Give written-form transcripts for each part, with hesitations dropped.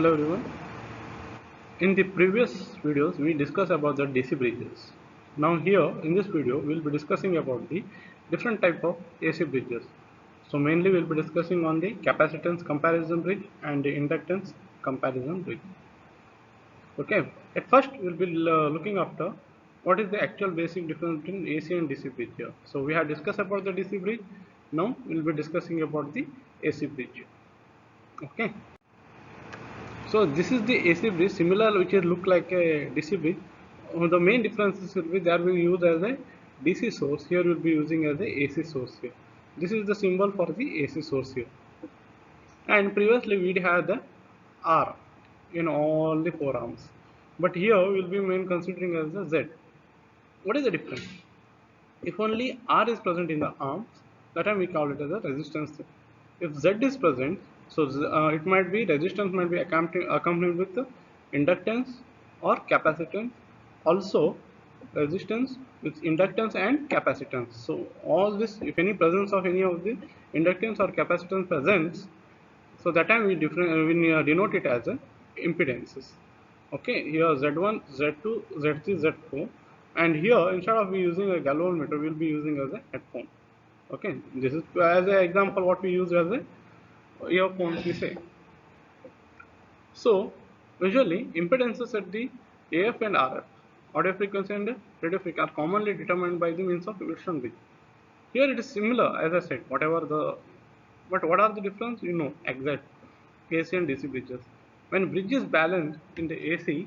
Hello everyone. In the previous videos we discussed about the DC bridges. Now here in this video we'll be discussing about the different type of AC bridges. So mainly we'll be discussing on the capacitance comparison bridge and the inductance comparison bridge. Okay. At first we'll be looking after what is the actual basic difference between AC and DC bridge here. So we have discussed about the DC bridge. Now we'll be discussing about the AC bridge. Okay. So this is the AC bridge, similar which is look like a DC bridge. The main differences will be there we use as a DC source. Here we'll be using as a AC source here. This is the symbol for the AC source here. And previously we had the R in all the four arms. But here we'll be main considering as the Z. What is the difference? If only R is present in the arms, that time we call it as a resistance. If Z is present, so it might be resistance might be accompanied with the inductance or capacitance. Also, resistance with inductance and capacitance. So all this, if any presence of any of the inductance or capacitance presents, so that time we denote it as a impedances. Okay, here Z1, Z2, Z3, Z4, and here instead of we using a galvanometer, we'll be using as a headphone. Okay, this is as an example what we use as a earphones we say. So usually impedances at the AF and RF, audio frequency and radio frequency, are commonly determined by the means of Wilson bridge. Here it is similar as I said, whatever the, but what are the difference? You know exact AC and DC bridges. When bridge is balanced in the AC,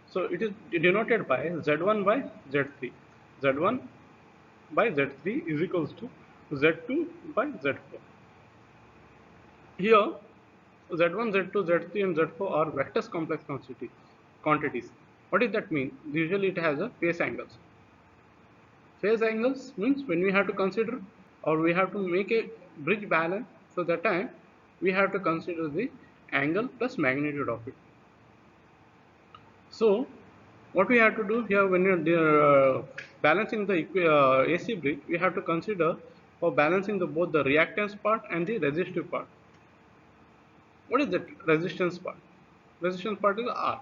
so it is denoted by Z1 by Z3. Z1 by Z3 is equals to Z2 by Z4. Here Z1, Z2, Z3 and Z4 are vectors complex quantities. What does that mean? Usually it has a phase angles. Phase angles means when we have to consider or we have to make a bridge balance, so that time we have to consider the angle plus magnitude of it. So what we have to do here when you're balancing the AC bridge, we have to consider for balancing both the reactance part and the resistive part. What is that resistance part? Resistance part is R.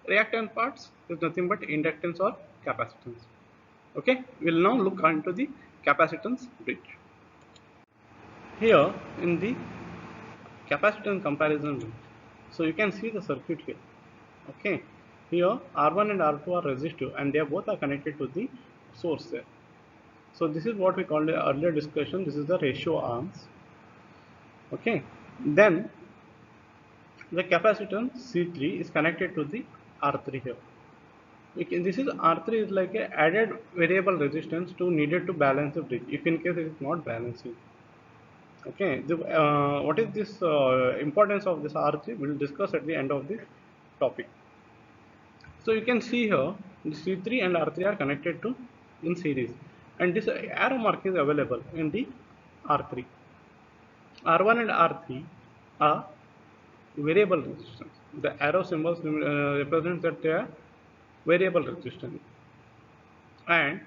Reactant parts is nothing but inductance or capacitance. Okay, we'll now look into the capacitance bridge. Here in the capacitance comparison bridge, so you can see the circuit here. Okay, here R1 and R2 are resistive and they both are connected to the source there. So this is what we called the earlier discussion. This is the ratio arms. Okay, then the capacitance C3 is connected to the R3 here. This is R3 is like a added variable resistance to needed to balance the bridge if in case it is not balancing. Okay, what is this importance of this R3? We'll discuss at the end of this topic. So you can see here the C3 and R3 are connected to in series, and this arrow mark is available in the R3. R1 and R3 are variable resistance. The arrow symbols represents that they are variable resistance, and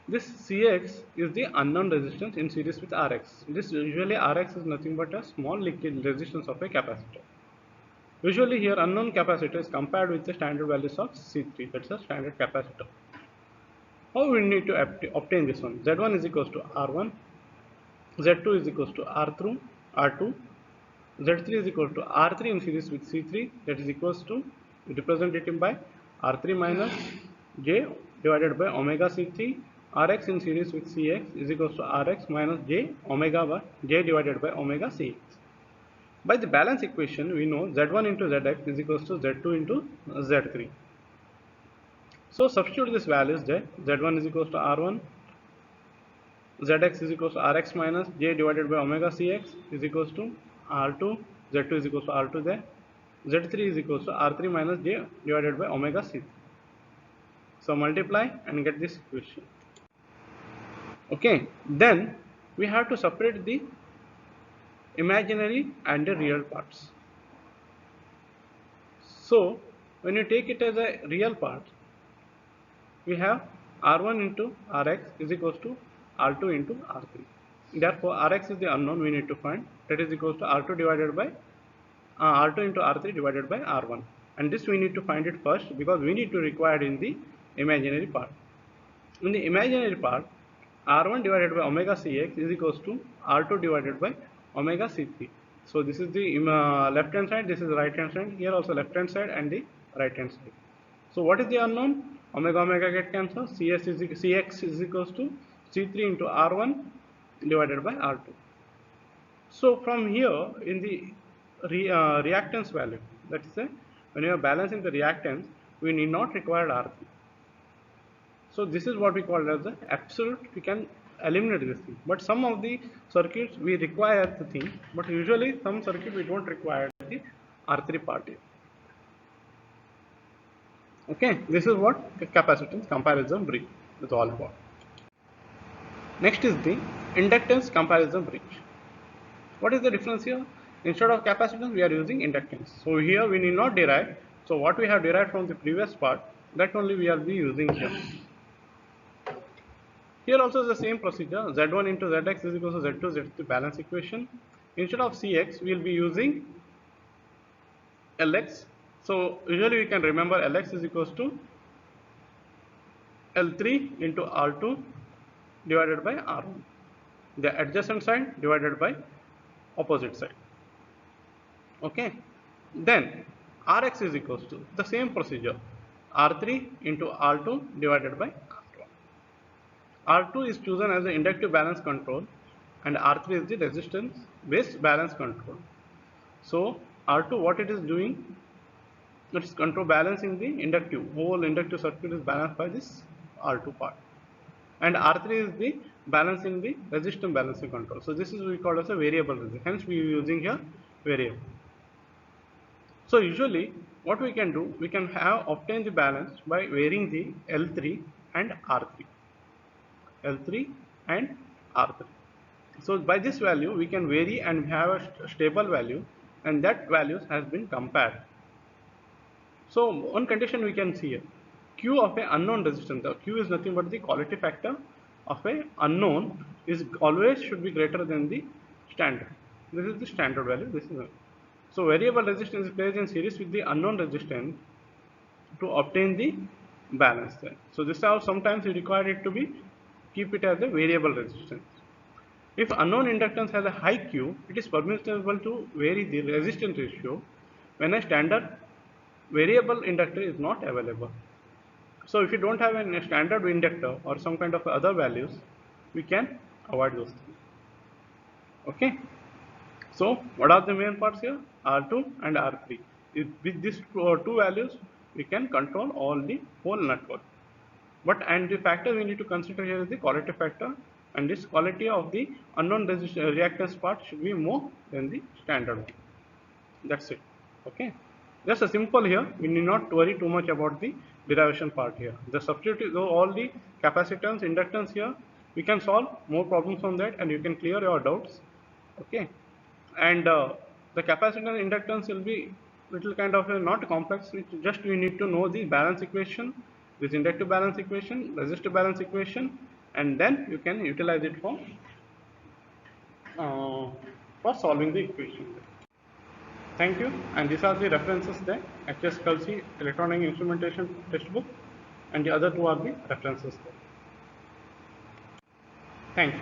this Cx is the unknown resistance in series with Rx. This usually Rx is nothing but a small leakage resistance of a capacitor. Usually here unknown capacitor is compared with the standard values of C3, that's a standard capacitor. How we need to obtain this one? Z1 is equals to R1, Z2 is equals to R2, Z3 is equal to R3 in series with C3, that is equals to represented by R3 minus J divided by omega C3. Rx in series with Cx is equals to Rx minus J omega by J divided by omega Cx. By the balance equation, we know Z1 into Zx is equals to Z2 into Z3. So substitute this values there. Z1 is equals to R1, Zx is equals to Rx minus J divided by omega Cx is equals to R2, Z2 is equals to R2 there. Z3 is equals to R3 minus J divided by omega C3. So multiply and get this equation. Okay, then we have to separate the imaginary and the real parts. So when you take it as a real part, we have R1 into Rx is equals to R2 into R3. Therefore Rx is the unknown we need to find, that is equals to R2 divided by R2 into R3 divided by R1, and this we need to find it first because we need to require it in the imaginary part. In the imaginary part, R1 divided by omega Cx is equals to R2 divided by omega C3. So this is the left hand side, this is the right hand side, here also left hand side and the right hand side. So what is the unknown? Omega omega get cancelled, Cx is equals to C3 into R1 divided by R2. So from here in the reactance value, that is when you are balancing the reactance, we need not require R3. So this is what we call as the absolute. We can eliminate this thing, but some of the circuits we require the thing, but usually some circuit we don't require the R3 part here. Okay, this is what the capacitance comparison bridge is all about. Next is the inductance comparison bridge. What is the difference here? Instead of capacitance, we are using inductance. So here we need not derive. So what we have derived from the previous part, that only we will be using here. Here also is the same procedure. Z1 into Zx is equal to Z2, Z3 balance equation. Instead of Cx, we will be using Lx. So usually we can remember Lx is equals to L3 into R2 divided by R1. The adjacent side divided by opposite side. Okay. Then Rx is equals to the same procedure. R3 into R2 divided by R1. R2 is chosen as the inductive balance control and R3 is the resistance based balance control. So R2, what it is doing, it is control balancing the inductive, whole inductive circuit is balanced by this R2 part, and R3 is the balancing the resistance balancing control. So this is we call as a variable resistance, hence we are using here variable. So usually what we can do, we can have obtain the balance by varying the L3 and R3. L3 and R3. So by this value we can vary and have a stable value, and that values has been compared. So one condition we can see here, Q of a unknown resistance. The Q is nothing but the quality factor of a unknown is always should be greater than the standard. This is the standard value. This is so variable resistance is placed in series with the unknown resistance to obtain the balance there. So this is how sometimes you require it to be keep it as a variable resistance. If unknown inductance has a high Q, it is permissible to vary the resistance ratio when a standard variable inductor is not available. So if you don't have a standard inductor or some kind of other values, we can avoid those things. Okay. So what are the main parts here? R2 and R3. With these two values, we can control all the whole network. But and the factor we need to consider here is the quality factor, and this quality of the unknown reactance part should be more than the standard one. That's it. Okay. Just a simple here. We need not worry too much about the derivation part here. The substitute all the capacitance, inductance here. We can solve more problems on that, and you can clear your doubts. Okay. And the capacitance inductance will be little kind of not complex. Just we need to know the balance equation, this inductive balance equation, resistive balance equation, and then you can utilize it for solving the equation. Thank you. And these are the references there. HS Kelsey Electronic Instrumentation Textbook, and the other two are the references there. Thank you.